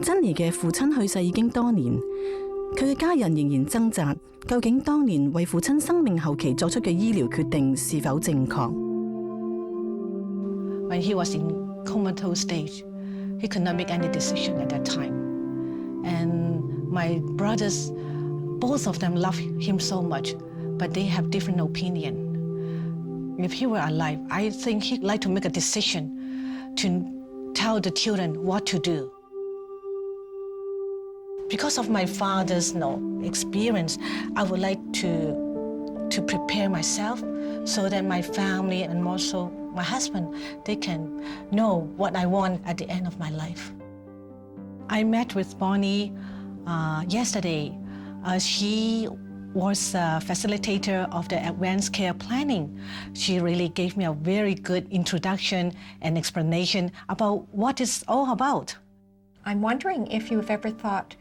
珍妮嘅父親去世已經多年，佢嘅家人仍然掙扎，究竟當年為父親生命後期作出嘅醫療決定是否正確。When he was in comatose stage, he could not make any decision at that time. And my brothers, both of them love him so much, but they have different opinion. If he were alive, I think he'd like to make a decision to tell the children what to do. Because of my father's experience, I would like to prepare myself so that my family and also my husband, they can know what I want at the end of my life. I met with Bonnie yesterday. She was a facilitator of the advanced care planning. She really gave me a very good introduction and explanation about what it's all about. I'm wondering if you've ever thought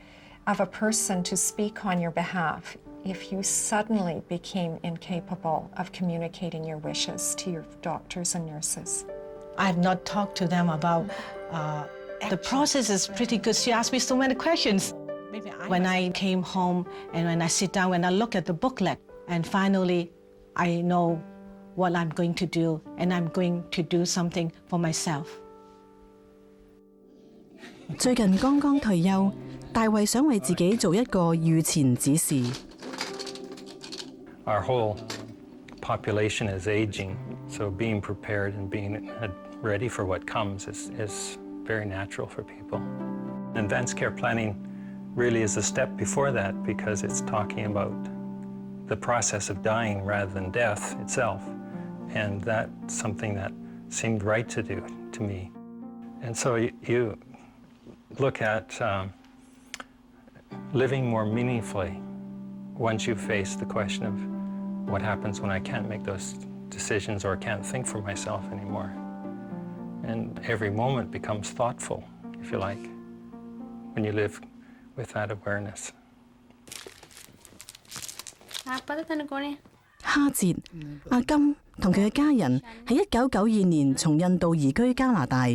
of a person to speak on your behalf if you suddenly became incapable of communicating your wishes to your doctors and nurses. I have not talked to them about the process is pretty good. She asked me so many questions. When I came home and when I sit down and I look at the booklet, and finally I know what I'm going to do, and I'm going to do something for myself. 最近剛剛退休，大衛想為自己做一個預前指示。Our whole population is aging, so being prepared and being ready for what comes is very natural for people. Advanced care planning really is a step before that because it's talking about the process of dying rather than death itself. And that's something that seemed right to do to me. And so you look at living more meaningfully once you face the question of what happens when I can't make those decisions or can't think for myself anymore. And every moment becomes thoughtful, if you like, when you live with that awareness. 哈捷、阿金同佢嘅家人喺1992年從印度移居加拿大。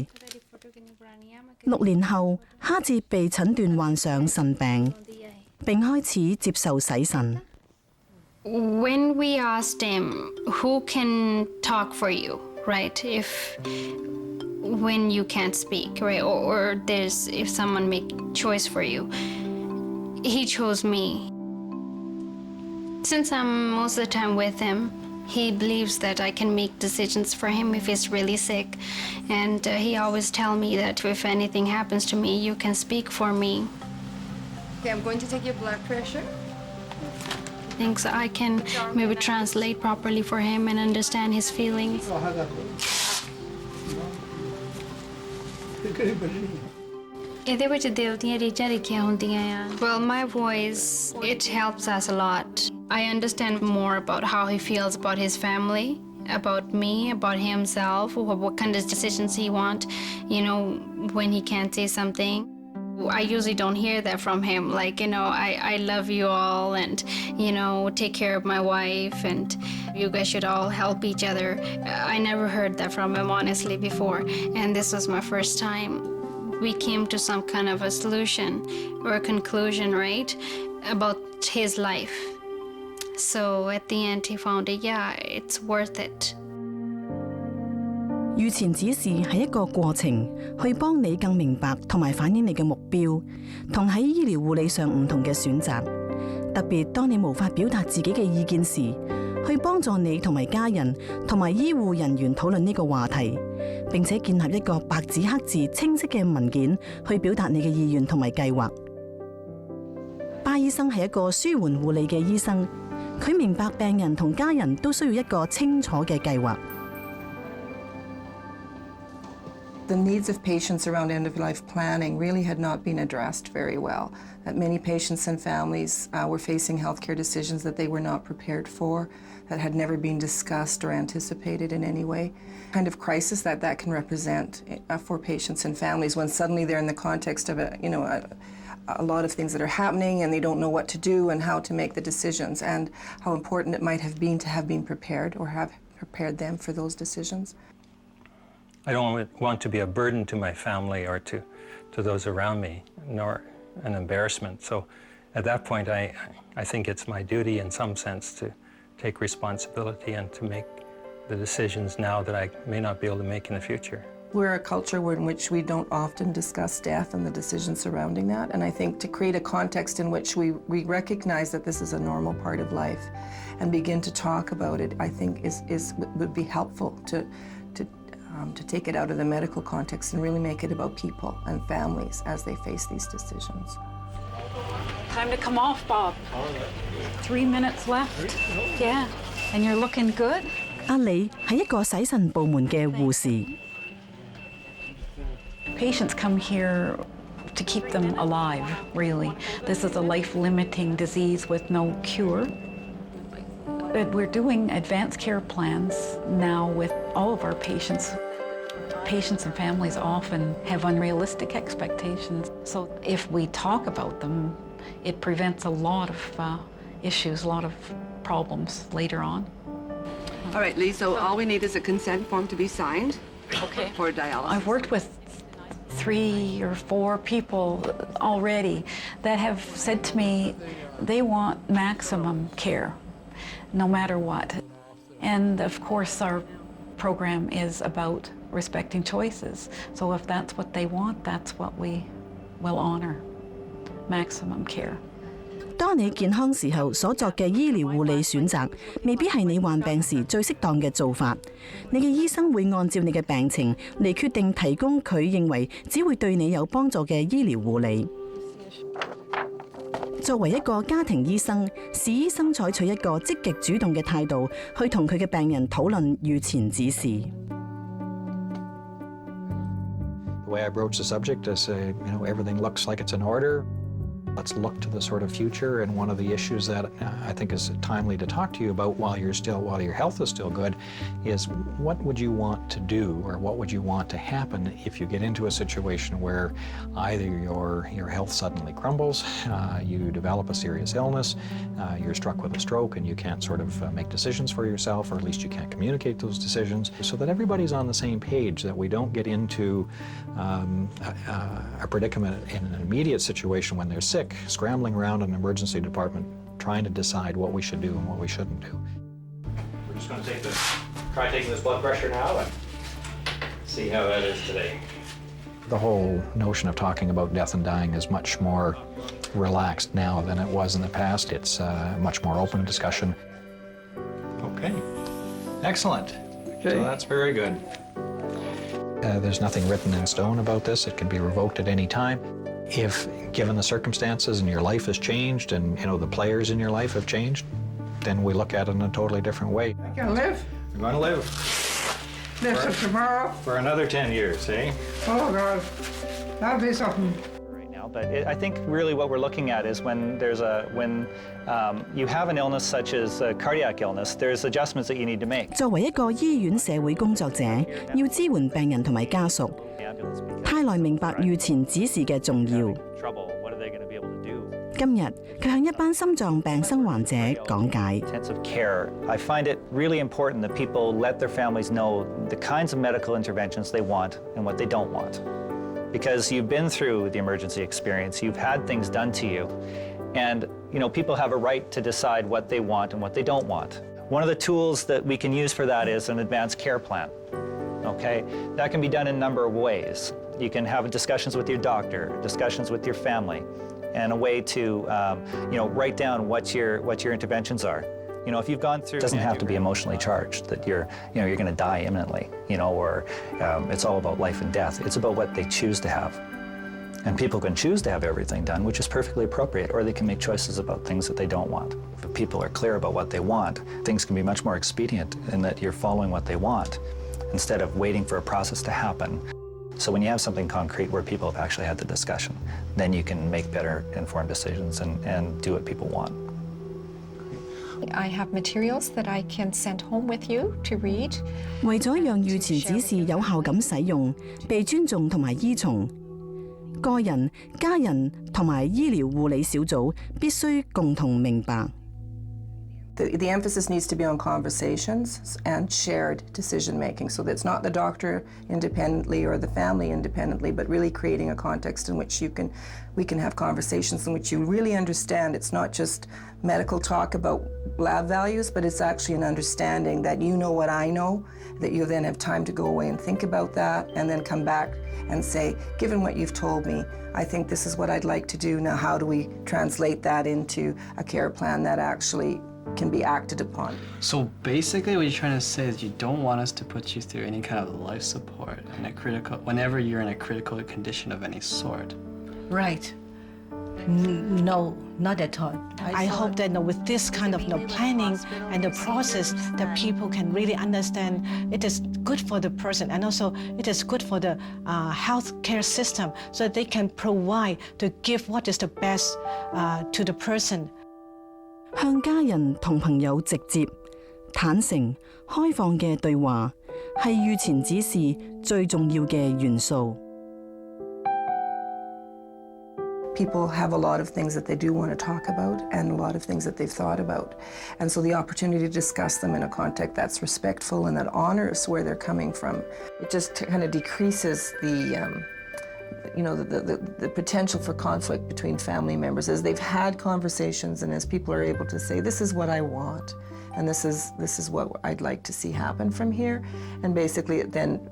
6年後，哈捷被診斷患上腎病，並開始接受洗腎。When we asked him, who can talk for you, right? When you can't speak, right? Or there's, if someone make choice for you, he chose me. Since I'm most of the time with him, he believes that I can make decisions for him if he's really sick. And he always tell me that if anything happens to me, you can speak for me. Okay, I'm going to take your blood pressure. Things I can maybe translate properly for him and understand his feelings. Well, my voice, it helps us a lot. I understand more about how he feels about his family, about me, about himself, what kind of decisions he wants, when he can't say something. I usually don't hear that from him, like, I love you all and, take care of my wife and you guys should all help each other. I never heard that from him, honestly, before. And this was my first time. We came to some kind of a solution or a conclusion, right, about his life. So at the end, he found it, yeah, it's worth it. 預前指示係一個過程，去幫你更明白同埋反映你嘅目標，同喺醫療護理上唔同嘅選擇。特別當你無法表達自己嘅意見時，去幫助你同埋家人同埋醫護人員討論呢個話題，並且建立一個白紙黑字清晰嘅文件去表達你嘅意願同埋計劃。巴醫生係一個舒緩護理嘅醫生，佢明白病人同家人都需要一個清楚嘅計劃。The needs of patients around end-of-life planning really had not been addressed very well. That many patients and families were facing healthcare decisions that they were not prepared for, that had never been discussed or anticipated in any way. Kind of crisis that can represent for patients and families when suddenly they're in the context of a lot of things that are happening and they don't know what to do and how to make the decisions, and how important it might have been to have been prepared or have prepared them for those decisions. I don't want to be a burden to my family or to to those around me, nor an embarrassment. So at that point, I think it's my duty in some sense to take responsibility and to make the decisions now that I may not be able to make in the future. We're a culture in which we don't often discuss death and the decisions surrounding that. And I think to create a context in which we recognize that this is a normal part of life and begin to talk about it, I think would be helpful to take it out of the medical context and really make it about people and families as they face these decisions. Time to come off, Bob. 3 minutes left. Yeah, and you're looking good. 阿李係一個洗腎部門嘅護士。 Patients come here to keep them alive, really. This is a life-limiting disease with no cure. But we're doing advanced care plans now with all of our patients. Patients and families often have unrealistic expectations. So if we talk about them, it prevents a lot of issues, a lot of problems later on. All right, Lee, so all we need is a consent form to be signed for dialysis. I've worked with 3 or 4 people already that have said to me they want maximum care, no matter what. And of course, our program is about respecting choices. So if that's what they want, that's what we will honor, maximum care. 當你健康時候所作嘅醫療護理選擇，未必係你患病時最適當嘅做法。你嘅醫生會按照你嘅病情嚟決定提供佢認為只會對你有幫助嘅醫療護理。作為一個家庭醫生，史醫生採取一個積極主動嘅態度去同佢嘅病人討論預前指示。The way I broach the subject is, everything looks like it's in order. Let's look to the sort of future, and one of the issues that I think is timely to talk to you about while your health is still good is what would you want to do, or what would you want to happen if you get into a situation where either your health suddenly crumbles, you develop a serious illness, you're struck with a stroke and you can't sort of make decisions for yourself, or at least you can't communicate those decisions, so that everybody's on the same page, that we don't get into a predicament in an immediate situation when they're sick, scrambling around an emergency department trying to decide what we should do and what we shouldn't do. We're just going to try taking this blood pressure now and see how that is today. The whole notion of talking about death and dying is much more relaxed now than it was in the past. It's a much more open discussion. Okay. Excellent. Okay. So that's very good. There's nothing written in stone about this. It can be revoked at any time. If, given the circumstances and your life has changed and, the players in your life have changed, then we look at it in a totally different way. I can live. You're going to live. Live till tomorrow. For another 10 years, eh? Oh, God. That'll be something. Right now, but I think really what we're looking at is when you have an illness such as a cardiac illness, there's adjustments that you need to make. 作為一個醫院社會工作者，要支援病人同埋家屬，泰來明白預前指示嘅重要。今日佢向一班心臟病生患者講解。Intensive care. I find it really important that people let their families know the kinds of medical interventions they want and what they don't want. Because you've been through the emergency experience, you've had things done to you, and people have a right to decide what they want and what they don't want. One of the tools that we can use for that is an advanced care plan. Okay, that can be done in a number of ways. You can have discussions with your doctor, discussions with your family, and a way to write down what your interventions are. If you've gone through, it doesn't have to be emotionally charged that you're going to die imminently, or it's all about life and death. It's about what they choose to have. And people can choose to have everything done, which is perfectly appropriate, or they can make choices about things that they don't want. If people are clear about what they want, things can be much more expedient in that you're following what they want instead of waiting for a process to happen. So when you have something concrete where people have actually had the discussion, then you can make better informed decisions and do what people want. I have materials that I can send home with you to read. 為咗讓預前指示有效咁使用、被尊重同埋依從，個人、家人同埋醫療護理小組必須共同明白。The emphasis needs to be on conversations and shared decision making, so that it's not the doctor independently or the family independently, but really creating a context in which we can have conversations in which you really understand it's not just medical talk about lab values, but it's actually an understanding that you know what I know, that you then have time to go away and think about that, and then come back and say, given what you've told me, I think this is what I'd like to do. Now, how do we translate that into a care plan that actually can be acted upon? So basically what you're trying to say is you don't want us to put you through any kind of life support whenever you're in a critical condition of any sort. Right. No, not at all. I hope that with this kind of planning and the process, that people can really understand it is good for the person, and also it is good for the healthcare system, so that they can provide to give what is the best to the person. 向家人同朋友直接、坦誠、開放嘅對話係預前指示最重要嘅元素。People have a lot of things that they do want to talk about and a lot of things that they've thought about. And so the opportunity to discuss them in a context that's respectful and that honors where they're coming from, it just kind of decreases the potential for conflict between family members as they've had conversations and as people are able to say, this is what I want and this is what I'd like to see happen from here. And basically it then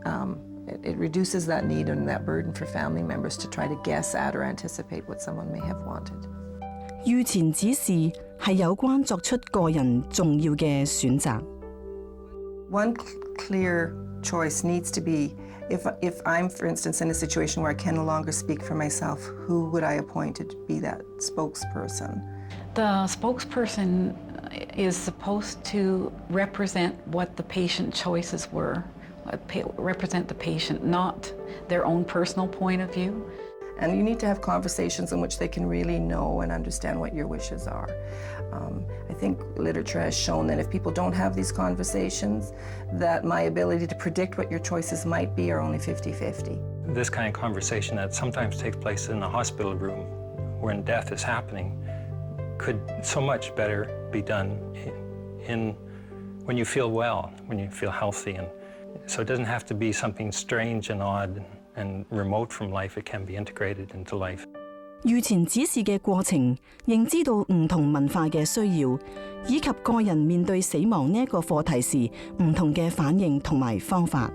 it reduces that need and that burden for family members to try to guess at or anticipate what someone may have wanted. 預前指示係有關作出個人重要嘅選擇。One clear choice needs to be, if I'm, for instance, in a situation where I can no longer speak for myself, who would I appoint to be that spokesperson? The spokesperson is supposed to represent what the patient choices were, represent the patient, not their own personal point of view. And you need to have conversations in which they can really know and understand what your wishes are. I think literature has shown that if people don't have these conversations, that my ability to predict what your choices might be are only 50-50. This kind of conversation that sometimes takes place in the hospital room when death is happening could so much better be done when you feel well, when you feel healthy. And so it doesn't have to be something strange and odd and remote from life. It can be integrated into life. 預前指示嘅過程，認知到唔同文化嘅需要，以及個人面對死亡呢一個課題時唔同嘅反應同埋方法。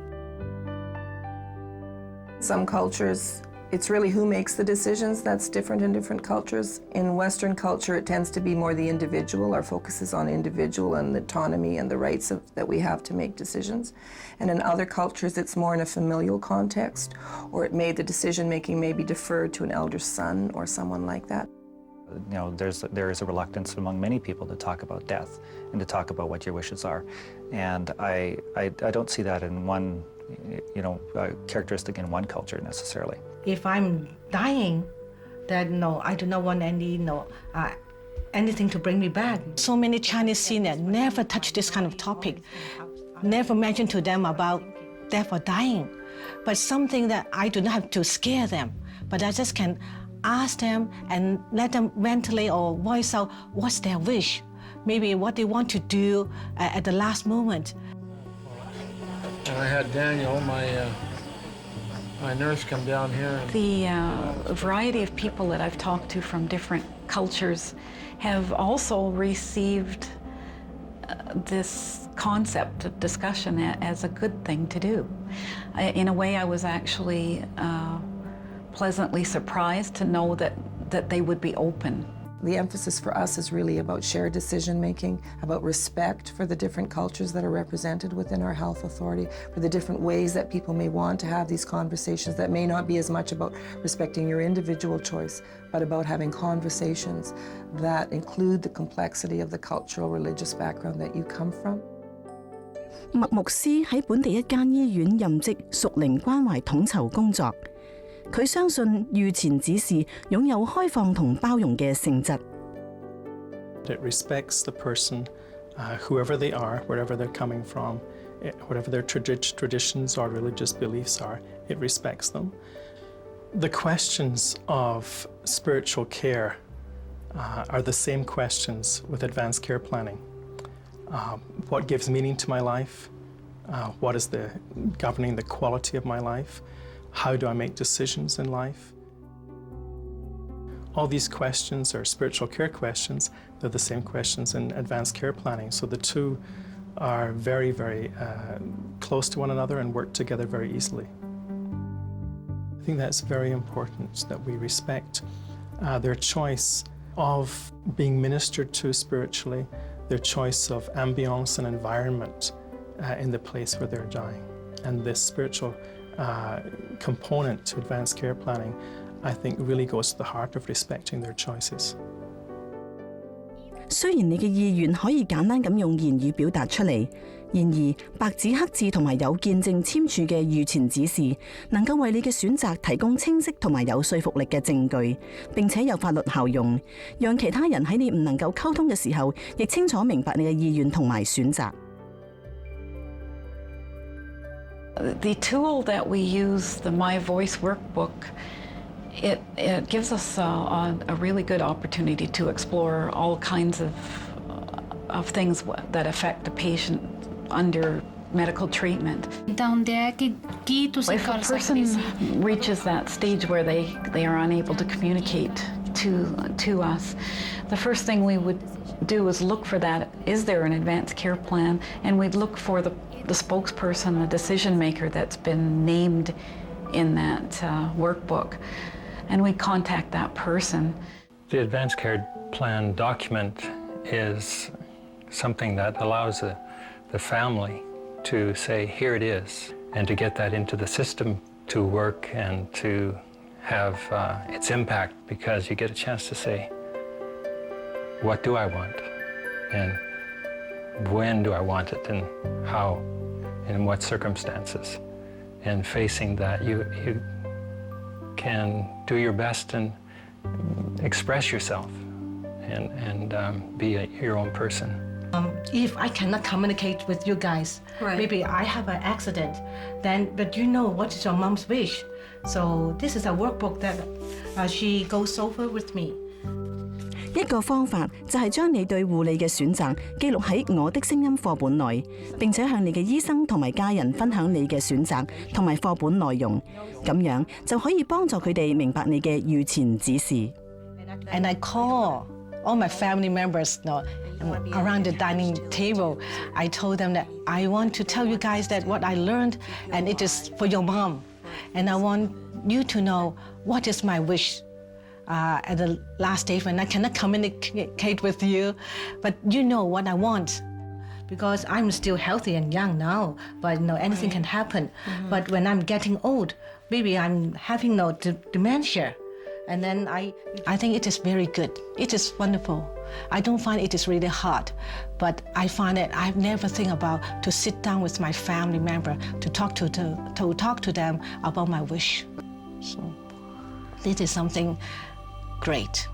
Some cultures, it's really who makes the decisions that's different in different cultures. In Western culture, it tends to be more the individual. Our focus is on individual and the autonomy and the rights that we have to make decisions. And in other cultures, it's more in a familial context, or the decision-making may be deferred to an elder son or someone like that. You know, there is a reluctance among many people to talk about death and to talk about what your wishes are. And I don't see that in one, characteristic in one culture necessarily. If I'm dying, then no, I do not want anything to bring me back. So many Chinese seniors never touch this kind of topic, never mention to them about death or dying. But something that I do not have to scare them, but I just can ask them and let them ventilate or voice out what's their wish, maybe what they want to do at the last moment. And I had Daniel, my nurse, come down here. The variety of people that I've talked to from different cultures have also received this concept of discussion as a good thing to do. In a way, I was actually pleasantly surprised to know that they would be open. The emphasis for us is really about shared decision-making, about respect for the different cultures that are represented within our health authority, for the different ways that people may want to have these conversations that may not be as much about respecting your individual choice, but about having conversations that include the complexity of the cultural, religious background that you come from. 麥牧師喺本地一間醫院任職屬靈關懷統籌工作。佢相信預前指示擁有開放同包容嘅性質。It respects the person, whoever they are, wherever they're coming from, whatever their traditions or religious beliefs are, it respects them. The questions of spiritual care are the same questions with advanced care planning. what gives meaning to my life, what is governing the quality of my life, how do I make decisions in life. All these questions are spiritual care questions. They're the same questions in advanced care planning. So the two are very, very close to one another and work together very easily. I think that's very important, that we respect their choice of being ministered to spiritually, their choice of ambience and environment in the place where they're dying. And this spiritual component to advanced care planning, I think, really goes to the heart of respecting their choices. 雖然你嘅意願可以簡單咁用言語表達出嚟，然而白紙黑字同埋有見證簽署嘅預前指示，能夠為你嘅選擇提供清晰同埋有說服力嘅證據，並且有法律效用，讓其他人喺你唔能夠溝通嘅時候，亦清楚明白你嘅意願同埋選擇。The tool that we use, the My Voice workbook, it gives us a really good opportunity to explore all kinds of things that affect the patient under medical treatment. If a person reaches that stage where they are unable to communicate to us, the first thing we would do is look for that. Is there an advanced care plan? And we'd look for the spokesperson, the decision maker that's been named in that workbook. And we contact that person. The advanced care plan document is something that allows the family to say, here it is, and to get that into the system to work and to have its impact, because you get a chance to say, what do I want? And when do I want it? And how? And in what circumstances? And facing that, you can do your best and express yourself and be your own person. If I cannot communicate with you guys, maybe I have an accident, but you know what is your mom's wish. So this is a workbook that she goes over with me. 一個方法就係將你對護理嘅選擇記錄喺我的聲音課本內，並且向你嘅醫生同埋家人分享你嘅選擇同埋課本內容，咁樣就可以幫助佢哋明白你嘅預前指示。And I call all my family members around the dining table. I told them that I want to tell you guys that what I learned, and it is for your mom. And I want you to know what is my wish. At the last stage when I cannot communicate with you, but you know what I want. Because I'm still healthy and young now, but anything can happen. But when I'm getting old, maybe I'm having dementia. And then I think it is very good. It is wonderful. I don't find it is really hard, but I find it, I've never think about to sit down with my family member to talk to them about my wish. So this is something great.